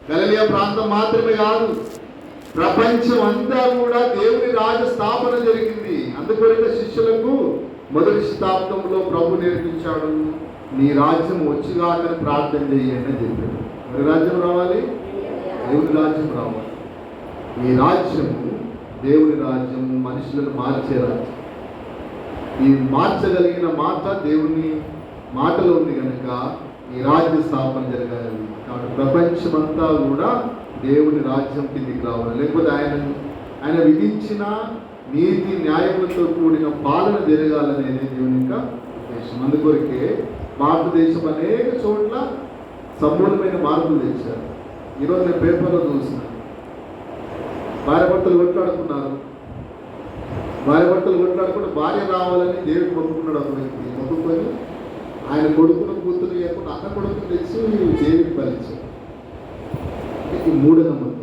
గలిలయ ప్రాంతం మాత్రమే కాదు, ప్రపంచం అంతా కూడా దేవుని రాజ్య స్థాపన జరిగింది. అందుకొరకే శిష్యులకు మొదటి శతాబ్దంలో ప్రభు నేర్పించాడు, నీ రాజ్యం వచ్చిగాకని ప్రార్థన చేయండి అని చెప్పాడు. మరి రాజ్యం రావాలి, దేవుని రాజ్యం రావాలి. ఈ రాజ్యము దేవుని రాజ్యము, మనుషులను మార్చే రాజ్యం. ఈ మార్చగలిగిన మాట దేవుని మాటలో ఉంది కనుక ఈ రాజ్య స్థాపన జరగాలి. కాబట్టి ప్రపంచమంతా కూడా దేవుని రాజ్యం కిందికి రావాలి. లేకపోతే ఆయన విధించిన నీతి న్యాయములతో కూడిన పాలన జరగాలనేది దేవుని యొక్క ఉద్దేశం. అందుకొరకే భారతదేశం అనేక చోట్ల సమూలమైన మార్పులు తెచ్చారు. ఈరోజు నేను పేపర్లో చూసిన భార్య భర్తలు కొట్లాడుకున్నారు. భార్య భర్తలు కొట్లాడుకుంటే భార్య రావాలని దేవుడు మొక్కుకున్నాడు. ఒక వ్యక్తి మొక్కుకొని ఆయన కొడుకును కూతురు లేకుండా అన్న కొడుకును తెచ్చి దేవుడికి బలిచ్చాడు. ఈ మూఢనమ్మకం